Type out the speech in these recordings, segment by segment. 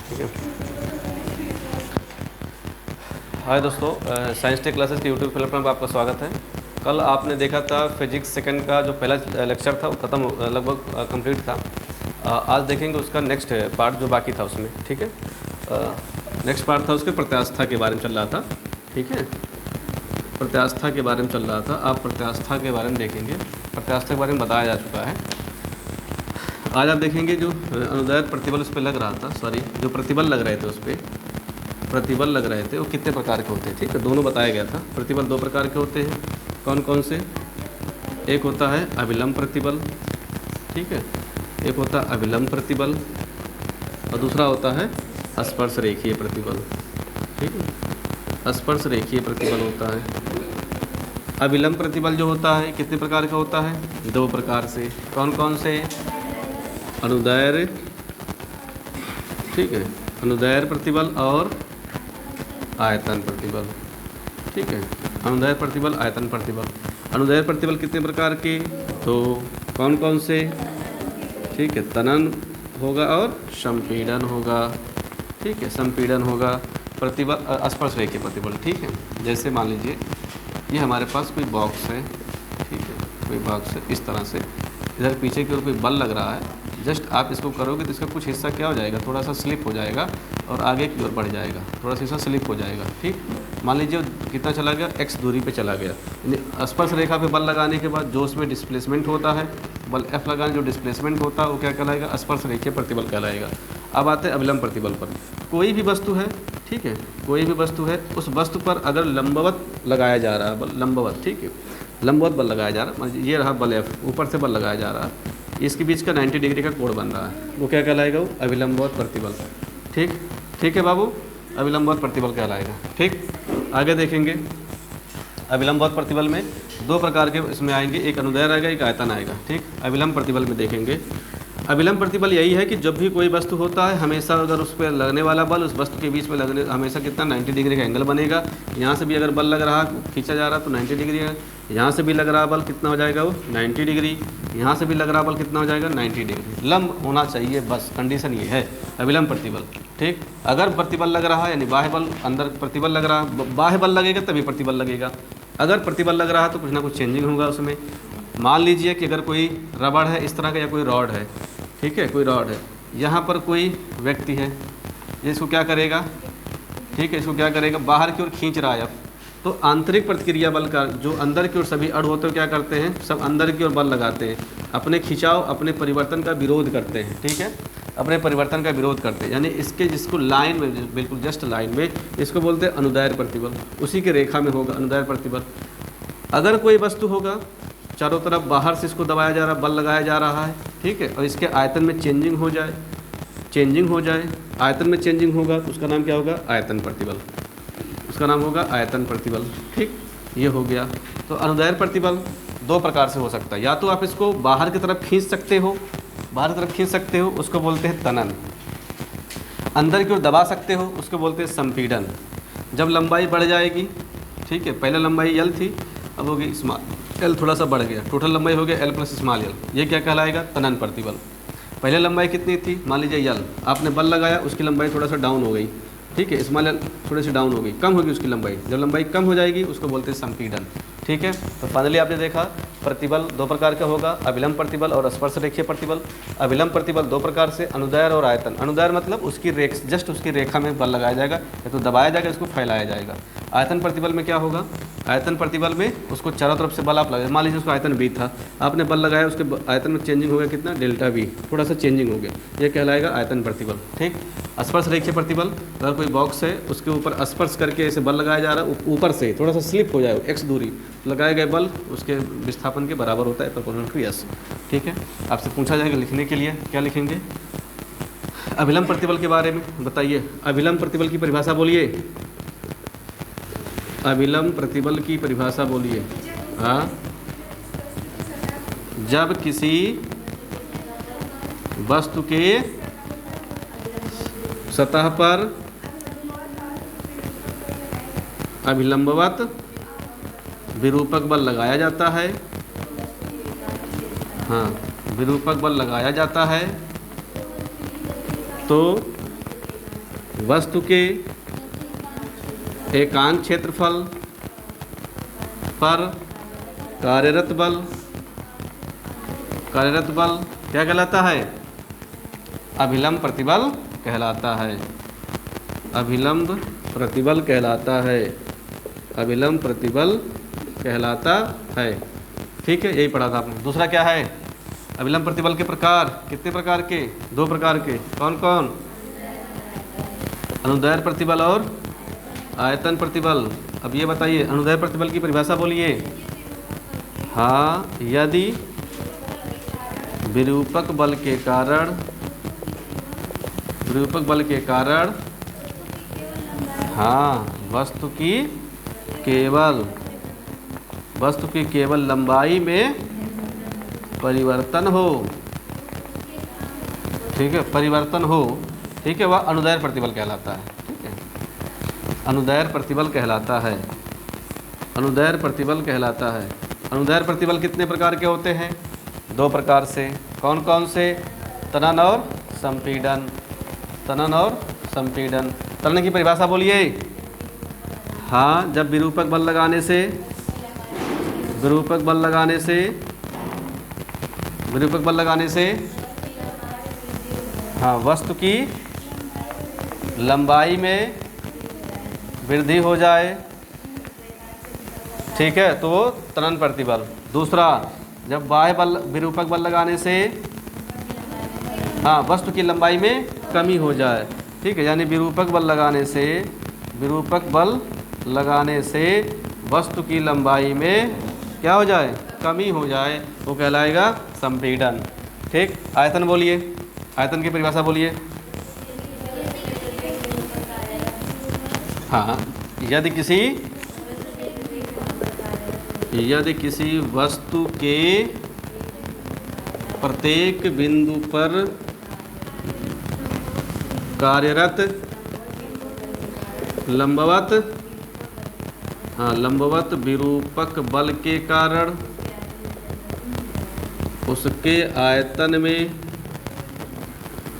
ठीक है। हाय दोस्तों, साइंस टेक क्लासेस के यूट्यूब प्लेटफॉर्म पर आपका स्वागत है। कल आपने देखा था फिजिक्स सेकंड का जो पहला लेक्चर था वो ख़त्म लगभग कंप्लीट था। आज देखेंगे उसका नेक्स्ट पार्ट जो बाकी था उसमें। ठीक है, नेक्स्ट पार्ट था उसके प्रत्यास्था के बारे में चल रहा था। ठीक है, प्रत्यास्था के बारे में चल रहा था। आप प्रत्यास्था के बारे में देखेंगे, प्रत्यास्था के बारे में बताया जा चुका है। आज आप देखेंगे जो अनुदैर्ध्य प्रतिबल उस पर लग रहा था, सॉरी जो प्रतिबल लग रहे थे उस पर प्रतिबल लग रहे थे वो कितने प्रकार के होते हैं। ठीक है, दोनों बताया गया था। प्रतिबल दो प्रकार के होते हैं। कौन कौन से? एक होता है अभिलंब प्रतिबल, ठीक है, एक होता है अभिलंब प्रतिबल और दूसरा होता है स्पर्श रेखीय प्रतिबल। ठीक है, स्पर्श रेखीय प्रतिबल होता है। अभिलंब प्रतिबल जो होता है कितने प्रकार का होता है? दो प्रकार से। कौन कौन से? अनुदैर्ध्य, ठीक है, अनुदैर्ध्य प्रतिबल और आयतन प्रतिबल। ठीक है, अनुदैर्ध्य प्रतिबल, आयतन प्रतिबल। अनुदैर्ध्य प्रतिबल कितने प्रकार के? तो कौन कौन से? ठीक है, तनन होगा और संपीड़न होगा। ठीक है, संपीड़न होगा। प्रतिबल स्पर्श रेखीय प्रतिबल। ठीक है, जैसे मान लीजिए ये हमारे पास कोई बॉक्स है। ठीक है, कोई बॉक्स है, इस तरह से इधर पीछे की ओर कोई बल लग रहा है। जस्ट आप इसको करोगे तो इसका कुछ हिस्सा क्या हो जाएगा, थोड़ा सा स्लिप हो जाएगा और आगे की ओर बढ़ जाएगा, थोड़ा सा हिस्सा स्लिप हो जाएगा। ठीक, मान लीजिए कितना चला गया, x दूरी पे चला गया। यानी स्पर्श रेखा पे बल लगाने के बाद जो उसमें डिस्प्लेसमेंट होता है, बल F लगाने जो डिस्प्लेसमेंट होता है वो क्या कहलाएगा? स्पर्श रेखीय प्रतिबल कहलाएगा। अब आते हैं अभिलंब प्रतिबल पर। कोई भी वस्तु है, ठीक है, कोई भी वस्तु है, उस वस्तु पर अगर लंबवत लगाया जा रहा है बल, लंबवत, ठीक है, लंबवत बल लगाया जा रहा है, ये रहा बल F, ऊपर से बल लगाया जा रहा है, इसके बीच का 90 डिग्री का कोण बन रहा है, वो क्या कहलाएगा? वो अभिलंबवत प्रतिबल। ठीक, ठीक है बाबू, अभिलंबवत प्रतिबल कहलाएगा। ठीक, आगे देखेंगे। अभिलंबवत प्रतिबल में दो प्रकार के इसमें आएंगे, एक अनुदैर्ध्य आएगा, एक आयतन आएगा। ठीक, अभिलंब प्रतिबल में देखेंगे। अभिलंब प्रतिबल यही है कि जब भी कोई वस्तु होता है हमेशा अगर उस पर लगने वाला बल उस वस्तु के बीच में लगने हमेशा कितना 90 डिग्री का एंगल बनेगा। यहाँ से भी अगर बल लग रहा खींचा जा रहा तो 90 डिग्री है, यहाँ से भी लग रहा बल कितना हो जाएगा? वो 90 डिग्री, यहाँ से भी लग रहा बल कितना हो जाएगा? 90 डिग्री। लंब होना चाहिए, बस कंडीशन ये है अभिलंब प्रतिबल। ठीक, अगर प्रतिबल लग रहा है यानी बाह्य बल, अंदर प्रतिबल लग रहा है, बाह्य बल लगेगा तभी प्रतिबल लगेगा। अगर प्रतिबल लग रहा है तो कुछ ना कुछ चेंजिंग होगा उसमें। मान लीजिए कि अगर कोई रबड़ है इस तरह का या कोई रॉड है, ठीक है, कोई रॉड है, यहाँ पर कोई व्यक्ति है, इसको क्या करेगा? ठीक है, इसको क्या करेगा? बाहर की ओर खींच रहा है। तो आंतरिक प्रतिक्रिया बल का जो अंदर की ओर सभी अड़ होते हैं क्या करते हैं? सब अंदर की ओर बल लगाते हैं, अपने खिंचाव अपने परिवर्तन का विरोध करते हैं। ठीक है, अपने परिवर्तन का विरोध करते हैं, यानी इसके जिसको लाइन में, बिल्कुल जस्ट लाइन में, इसको बोलते हैं अनुदैर्ध्य प्रतिबल। उसी के रेखा में होगा अनुदैर्ध्य प्रतिबल। अगर कोई वस्तु होगा चारों तरफ बाहर से इसको दबाया जा रहा, बल लगाया जा रहा है, ठीक है, और इसके आयतन में चेंजिंग हो जाए, चेंजिंग हो जाए, आयतन में चेंजिंग होगा तो उसका नाम क्या होगा? आयतन प्रतिबल। उसका नाम होगा आयतन प्रतिबल। ठीक, ये हो गया। तो अनुदैर्ध्य प्रतिबल दो प्रकार से हो सकता है, या तो आप इसको बाहर की तरफ खींच सकते हो, बाहर की तरफ खींच सकते हो, उसको बोलते हैं तनन। अंदर की ओर दबा सकते हो, उसको बोलते हैं संपीड़न। जब लंबाई बढ़ जाएगी, ठीक है, पहले लंबाई L थी, अब होगी स्मॉल L, थोड़ा सा बढ़ गया, टोटल लंबाई हो गया L प्लस स्मॉल l, ये क्या कहलाएगा? तनन प्रतिबल। पहले लंबाई कितनी थी? मान लीजिए L, आपने बल लगाया, उसकी लंबाई थोड़ा सा डाउन हो गई, ठीक है, स्मॉल l थोड़ी सी डाउन हो गई, कम होगी उसकी लंबाई। जब लंबाई कम हो जाएगी उसको बोलते हैं संपीड़न। ठीक है, तो फाइनली आपने देखा प्रतिबल दो प्रकार का होगा, अभिलंब प्रतिबल और स्पर्श रेखीय प्रतिबल। अभिलंब प्रतिबल दो प्रकार से, अनुदैर्ध्य और आयतन। अनुदैर्ध्य मतलब उसकी जस्ट उसकी रेखा में बल लगाया जाएगा, या तो दबाया जाएगा, इसको फैलाया जाएगा। आयतन प्रतिबल में क्या होगा? आयतन प्रतिबल में उसको चारों तरफ से बल आप लगाए, मान लीजिए उसको आयतन B था, आपने बल लगाया, उसके आयतन में चेंजिंग हो गया कितना? डेल्टा V, थोड़ा सा चेंजिंग हो गया, ये कहलाएगा आयतन प्रतिबल। ठीक, स्पर्श रेखीय प्रतिबल, अगर कोई बॉक्स है उसके ऊपर स्पर्श करके ऐसे बल लगाया जा रहा है, ऊपर से थोड़ा सा स्लिप हो जाए, x दूरी लगाए गए बल उसके विस्थापन के बराबर होता है, प्रोपोर्शनल टू s। ठीक है, आपसे पूछा जाएगा लिखने के लिए, क्या लिखेंगे? अभिलंब प्रतिबल के बारे में बताइए। अभिलंब प्रतिबल की परिभाषा बोलिए, अभिलंब प्रतिबल की परिभाषा बोलिए। हाँ, जब किसी वस्तु के सतह पर अभिलंबवत विरूपक बल लगाया जाता है, हाँ, विरूपक बल लगाया जाता है, तो वस्तु के एकांक क्षेत्रफल पर कार्यरत बल क्या कहलाता है? अभिलंब प्रतिबल कहलाता है। अभिलंब प्रतिबल कहलाता है। अभिलंब प्रतिबल कहलाता है। ठीक है, यही पढ़ा था आपने। दूसरा क्या है? अभिलंब प्रतिबल के प्रकार। कितने प्रकार के? 2 प्रकार के। कौन कौन? अनुदैर्घ्य प्रतिबल और आयतन प्रतिबल। अब ये बताइए, अनुदैर्घ्य प्रतिबल की परिभाषा बोलिए। हाँ, यदि विरूपक बल के कारण हाँ वस्तु की केवल लंबाई में परिवर्तन हो, ठीक है, परिवर्तन हो, ठीक है, वह अनुदैर्घ्य प्रतिबल कहलाता है। ठीक है, अनुदैर्घ्य प्रतिबल कहलाता है। अनुदैर्घ्य प्रतिबल कहलाता है। अनुदैर्घ्य प्रतिबल कितने प्रकार के होते हैं? 2 प्रकार से। कौन कौन से? तनन और संपीड़न। तनन और संपीड़न। तनन की परिभाषा बोलिए। हाँ, जब विरूपक बल लगाने से हाँ वस्तु की लंबाई में वृद्धि हो जाए, ठीक है, तो वो तनन प्रतिबल। दूसरा, जब बाह्य बल विरूपक बल लगाने से हाँ वस्तु की लंबाई में कमी हो जाए, ठीक है, यानी विरूपक बल लगाने से वस्तु की लंबाई में क्या हो जाए? कमी हो जाए, वो कहलाएगा संपीड़न। ठीक, आयतन बोलिए। आयतन की परिभाषा बोलिए। हाँ, यदि किसी वस्तु के प्रत्येक बिंदु पर कार्यरत लंबवत विरूपक बल के कारण उसके आयतन में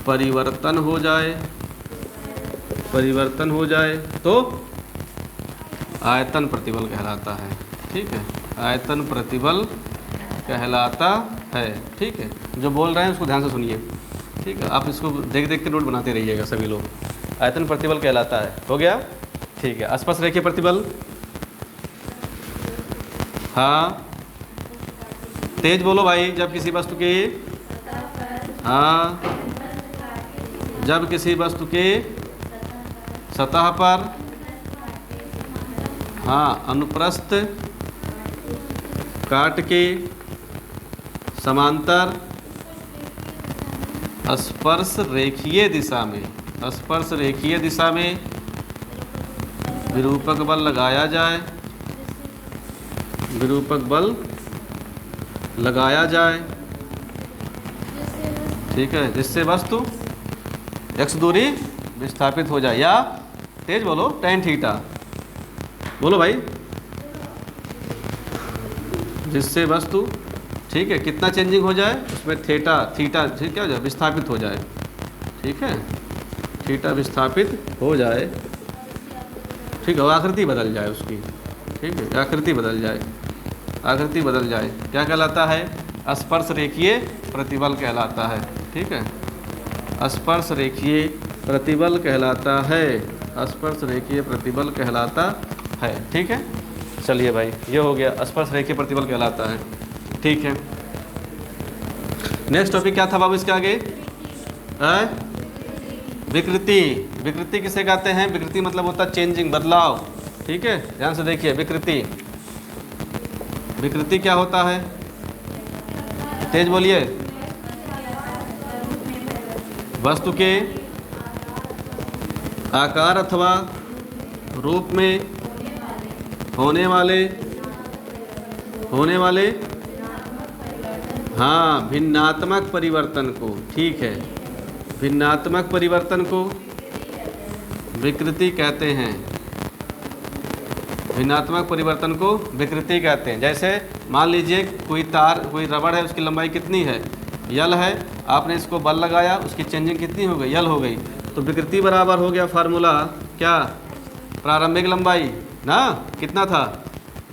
परिवर्तन हो जाए तो आयतन प्रतिबल कहलाता है। ठीक है, आयतन प्रतिबल कहलाता है। ठीक है, जो बोल रहे हैं उसको ध्यान से सुनिए। ठीक है, आप इसको देख के नोट बनाते रहिएगा सभी लोग। आयतन प्रतिबल कहलाता है। हो गया? ठीक है, स्पर्श रेखीय प्रतिबल। हाँ, तेज बोलो भाई। जब किसी वस्तु के सतह पर अनुप्रस्थ काट के समांतर स्पर्श रेखीय दिशा में विरूपक बल लगाया जाए, ठीक है, जिससे वस्तु x दूरी विस्थापित हो जाए, या तेज बोलो tan थीटा बोलो भाई, जिससे वस्तु, ठीक है, कितना चेंजिंग हो जाए उसमें थीटा ठीक क्या हो जाए? विस्थापित हो जाए। ठीक है, थीटा विस्थापित हो जाए, ठीक है, आकृति बदल जाए उसकी। ठीक है, आकृति बदल जाए क्या कहलाता है? स्पर्श रेखीय प्रतिबल कहलाता है। ठीक है, स्पर्श रेखीय प्रतिबल कहलाता है। ठीक है, चलिए भाई, ये हो गया, स्पर्श रेखीय प्रतिबल कहलाता है। ठीक है, नेक्स्ट टॉपिक क्या था बाबू इसके आगे? विकृति। विकृति किसे कहते हैं? विकृति मतलब होता है चेंजिंग, बदलाव। ठीक है, ध्यान से देखिए। विकृति क्या होता है? तेज बोलिए। वस्तु के आकार अथवा रूप में होने वाले भिन्नात्मक परिवर्तन को, ठीक है, भिन्नात्मक परिवर्तन को विकृति कहते हैं। भिन्नात्मक परिवर्तन को विकृति कहते हैं। जैसे मान लीजिए कोई रबड़ है, उसकी लंबाई कितनी है? यल है, आपने इसको बल लगाया, उसकी चेंजिंग कितनी हो गई, यल हो गई। तो विकृति बराबर हो गया फार्मूला क्या, प्रारंभिक लंबाई ना कितना था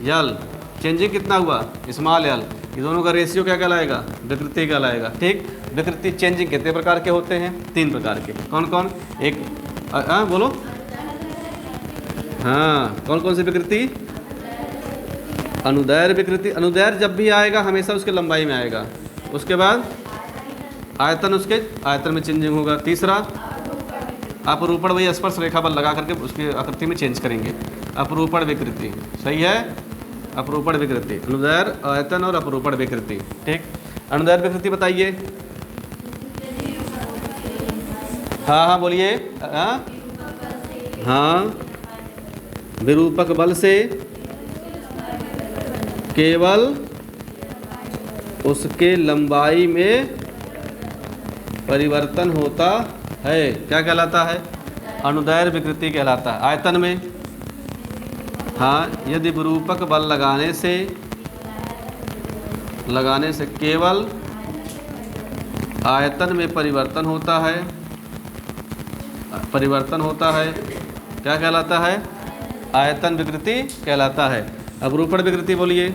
यल, चेंजिंग कितना हुआ स्मॉल यल, ये दोनों का रेशियो क्या कहलाएगा, विकृति कहलाएगा। ठीक, विकृति चेंजिंग कितने प्रकार के होते हैं, 3 प्रकार के। कौन कौन, एक बोलो, हाँ कौन कौन सी विकृति, अनुदैर्घ्य विकृति, अनुदैर्घ्य जब भी आएगा हमेशा उसके लंबाई में आएगा। उसके बाद आयतन, उसके आयतन में चेंजिंग होगा। तीसरा अपरूपण, वही स्पर्श रेखा बल लगा करके उसकी आकृति में चेंज करेंगे, अपरूपण विकृति। सही है, अपरूपण विकृति, अनुदैर्घ्य, आयतन और अपरूपण विकृति। ठीक, अनुदैर्घ्य विकृति बताइए। हाँ बोलिए। हाँ, विरूपक बल से केवल उसके लंबाई में परिवर्तन होता है, क्या कहलाता है, अनुदैर्घ्य विकृति कहलाता है। आयतन में, हाँ, यदि विरूपक बल लगाने से केवल आयतन में परिवर्तन होता है, क्या कहलाता है, आयतन विकृति कहलाता है। अपरूपण विकृति बोलिए।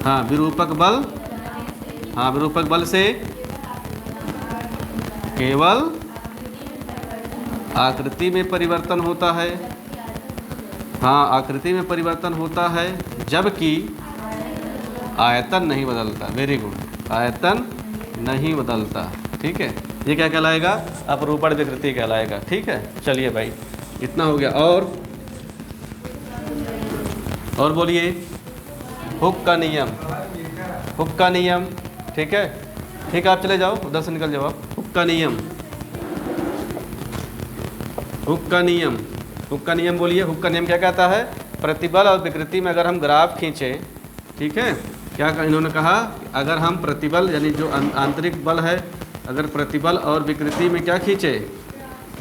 हाँ, विरूपक बल से केवल आकृति में परिवर्तन होता है, हाँ आकृति में परिवर्तन होता है, जबकि आयतन नहीं बदलता। वेरी गुड, आयतन नहीं बदलता। ठीक है, ये क्या कहलाएगा, अपरूपण विकृति कहलाएगा। ठीक है, चलिए भाई इतना हो गया। और बोलिए, हुक का नियम, हुक का नियम। ठीक है, ठीक, आप चले जाओ, उधर से निकल जाओ आप। हुक का नियम, हुक का नियम, हुक का नियम बोलिए। हुक का नियम क्या कहता है, प्रतिबल और विकृति में अगर हम ग्राफ खींचें, ठीक है, क्या इन्होंने कहा, अगर हम प्रतिबल यानी जो आंतरिक बल है, अगर प्रतिबल और विकृति में क्या खींचे,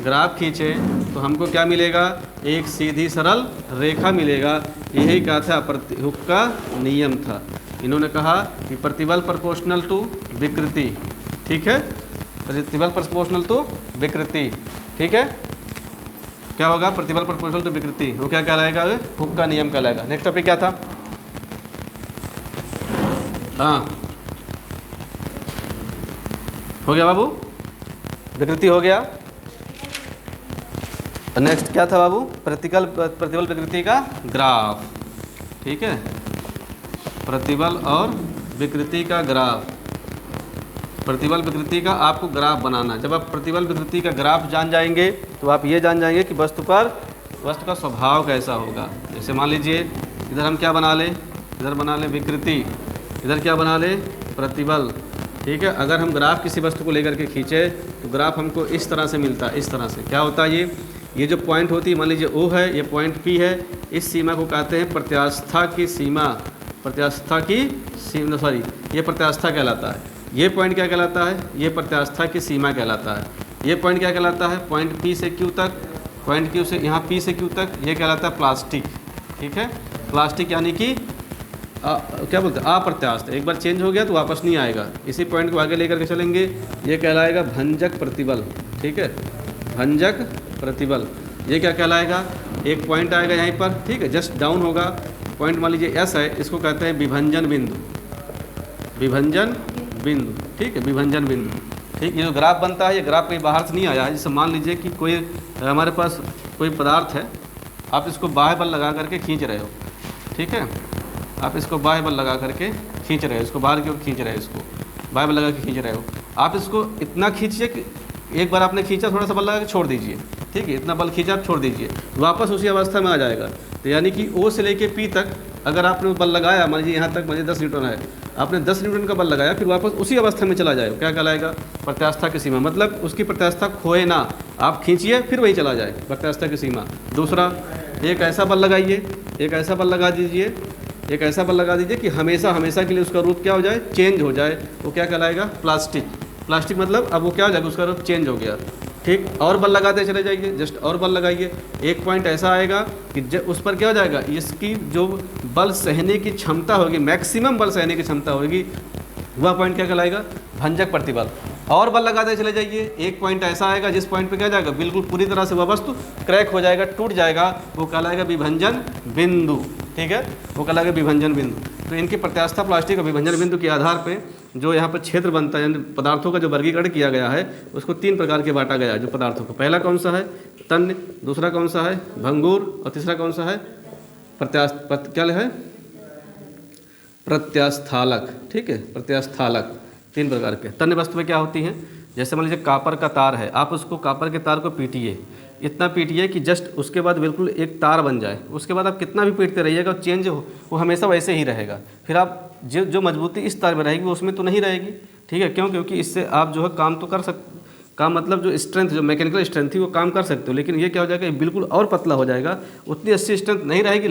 ग्राफ खींचे, तो हमको क्या मिलेगा, एक सीधी सरल रेखा मिलेगा। यही कहा था, हुक का नियम था। इन्होंने कहा कि प्रतिबल प्रोपोर्शनल टू विकृति। ठीक है, प्रतिबल प्रोपोर्शनल टू विकृति। ठीक है, क्या होगा, प्रतिबल प्रोपोर्शनल टू विकृति, वो क्या कहलाएगा, हुक का नियम कहलाएगा। नेक्स्ट टॉपिक क्या था, हाँ हो गया बाबू, विकृति हो गया। नेक्स्ट क्या था बाबू, प्रतिबल विकृति का ग्राफ। ठीक है, प्रतिबल और विकृति का ग्राफ, प्रतिबल विकृति का आपको ग्राफ बनाना। जब आप प्रतिबल विकृति का ग्राफ जान जाएंगे तो आप ये जान जाएंगे कि वस्तु का स्वभाव कैसा होगा। जैसे मान लीजिए इधर हम क्या बना लें, इधर बना लें विकृति, इधर क्या बना लें, प्रतिबल। ठीक है, अगर हम ग्राफ किसी वस्तु को लेकर के खींचे तो ग्राफ हमको इस तरह से मिलता है। इस तरह से क्या होता है, ये जो पॉइंट होती है, मान लीजिए O है, ये पॉइंट P है, इस सीमा को कहते हैं प्रत्यास्था की सीमा, ये प्रत्यास्था कहलाता है। ये पॉइंट क्या कहलाता है, ये प्रत्यास्था की सीमा कहलाता है। ये पॉइंट क्या कहलाता है, पॉइंट P से Q तक, पॉइंट Q से यहाँ P से Q तक, ये कहलाता है प्लास्टिक। ठीक है, प्लास्टिक यानी कि क्या बोलते हैं, अप्रत्यास्थ, एक बार चेंज हो गया तो वापस नहीं आएगा। इसी पॉइंट को आगे लेकर के चलेंगे, ये कहलाएगा भंजक प्रतिबल। ठीक है, भंजक प्रतिबल, ये क्या कहलाएगा, एक पॉइंट आएगा यहीं पर, ठीक है, जस्ट डाउन होगा, पॉइंट मान लीजिए S है, इसको कहते हैं विभंजन बिंदु, विभंजन बिंदु। ठीक है, विभंजन बिंदु। ठीक, ये जो ग्राफ बनता है, ये ग्राफ कहीं बाहर से नहीं आया है। जैसे मान लीजिए कि कोई हमारे पास कोई पदार्थ है, आप इसको बाह्य बल लगा करके खींच रहे हो। ठीक है, आप इसको बाह्य बल लगा करके खींच रहे हो, इसको बाहर की ओर खींच रहे हो, इसको बाह्य बल लगा के खींच रहे हो। आप इसको इतना खींचिए कि एक बार आपने खींचा, थोड़ा सा बल लगा के छोड़ दीजिए। ठीक है, इतना बल खींचा आप छोड़ दीजिए, वापस उसी अवस्था में आ जाएगा। तो यानी कि O से लेके P तक अगर आपने बल लगाया, मान लीजिए यहाँ तक मुझे 10 न्यूटन है, आपने 10 न्यूटन का बल लगाया, फिर वापस उसी अवस्था में चला जाए, क्या कहलाएगा, प्रत्यास्था की सीमा। मतलब उसकी प्रत्यास्था खोए ना, आप खींचिए फिर वही चला जाए, प्रत्यास्था की सीमा। दूसरा, एक ऐसा बल लगाइए, एक ऐसा बल लगा दीजिए, एक ऐसा बल लगा दीजिए कि हमेशा हमेशा के लिए उसका रूप क्या हो जाए, चेंज हो जाए, वो क्या कहलाएगा, प्लास्टिक। प्लास्टिक मतलब अब वो क्या हो जाएगा, उसका रूप चेंज हो गया। ठीक, और बल लगाते चले जाइए, जस्ट और बल लगाइए, एक पॉइंट ऐसा आएगा कि उस पर क्या हो जाएगा, इसकी जो बल सहने की क्षमता होगी, मैक्सिमम बल सहने की क्षमता होगी, वह पॉइंट क्या कहलाएगा? भंजक प्रतिबल। और बल लगाते चले जाइए, एक पॉइंट ऐसा आएगा जिस पॉइंट पे क्या जाएगा, बिल्कुल पूरी तरह से वह वस्तु क्रैक हो जाएगा, टूट जाएगा, वो कहलाएगा विभंजन बिंदु। ठीक है, वो कहलाएगा विभंजन बिंदु। तो इनकी प्रत्यास्था प्लास्टिक और विभंजन बिंदु के आधार पे जो यहाँ पर क्षेत्र बनता है, यानी पदार्थों का जो वर्गीकरण किया गया है उसको 3 प्रकार के बांटा गया है जो पदार्थों को। पहला कौन सा है? तन्य, दूसरा कौन सा है? भंगूर, और तीसरा कौन सा है? क्या है? प्रत्यास्थालक। ठीक है, प्रत्यास्थालक 3 प्रकार के। तन्य वस्तु में क्या होती हैं? जैसे मान लीजिए कापर का तार है, आप उसको कापर के तार को पीटिए, इतना पीटिए कि जस्ट उसके बाद बिल्कुल एक तार बन जाए, उसके बाद आप कितना भी पीटते रहिएगा चेंज हो, वो हमेशा वैसे ही रहेगा। फिर आप जो मजबूती इस तार में रहेगी वो उसमें तो नहीं रहेगी। ठीक है, क्यों? क्योंकि इससे आप जो है काम तो कर सकते, काम मतलब जो स्ट्रेंथ, जो मैकेनिकल स्ट्रेंथ थी वो काम कर सकते हो, लेकिन ये क्या हो जाएगा, बिल्कुल और पतला हो जाएगा, उतनी अच्छी स्ट्रेंथ नहीं रहेगी,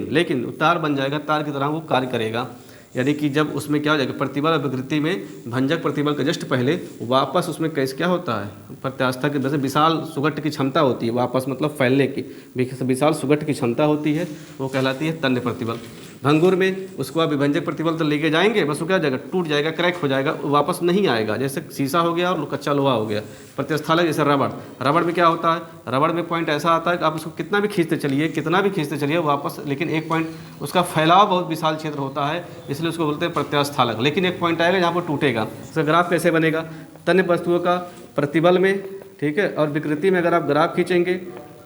लेकिन तार बन जाएगा, तार की तरह वो कार्य करेगा। यानी कि जब उसमें क्या हो जाएगा, प्रतिबल और विकृति में भंजक प्रतिबल के जस्ट पहले वापस उसमें कैसे क्या होता है, प्रत्यास्था की, जैसे विशाल सुगठ की क्षमता होती है, वापस मतलब फैलने की विशाल सुगठ की क्षमता होती है, वो कहलाती है तन्य प्रतिबल। भंगुर में उसको आप विभंजक प्रतिबल तो लेके जाएंगे, बस वो क्या हो जाएगा, टूट जाएगा, क्रैक हो जाएगा, वापस नहीं आएगा, जैसे शीशा हो गया और कच्चा लोहा हो गया। प्रत्यास्थालक जैसे रबड़ में क्या होता है, रबड़ में पॉइंट ऐसा आता है कि आप उसको कितना भी खींचते चलिए वापस, लेकिन एक पॉइंट उसका फैलाव बहुत विशाल क्षेत्र होता है, इसलिए उसको बोलते हैं प्रत्यास्थालक। लेकिन एक पॉइंट आएगा जहाँ पर टूटेगा। इसका ग्राफ कैसे बनेगा? तन्य वस्तुओं का प्रतिबल में, ठीक है, और विकृति में अगर आप ग्राफ खींचेंगे,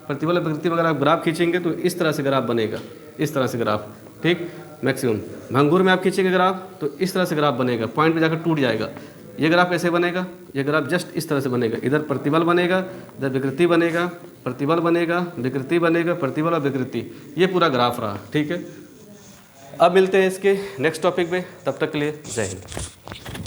प्रतिबल और विकृति में अगर आप ग्राफ खींचेंगे तो इस तरह से ग्राफ बनेगा, इस तरह से ग्राफ। ठीक, मैक्सिमम। भंगूर में आप खींचेंगे ग्राफ तो इस तरह से ग्राफ बनेगा, पॉइंट पे जाकर टूट जाएगा। ये ग्राफ कैसे बनेगा? ये ग्राफ जस्ट इस तरह से बनेगा, इधर प्रतिबल बनेगा, इधर विकृति बनेगा, प्रतिबल बनेगा, विकृति बनेगा, प्रतिबल और विकृति, ये पूरा ग्राफ रहा। ठीक है, अब मिलते हैं इसके नेक्स्ट टॉपिक में, तब तक के लिए जय हिंद।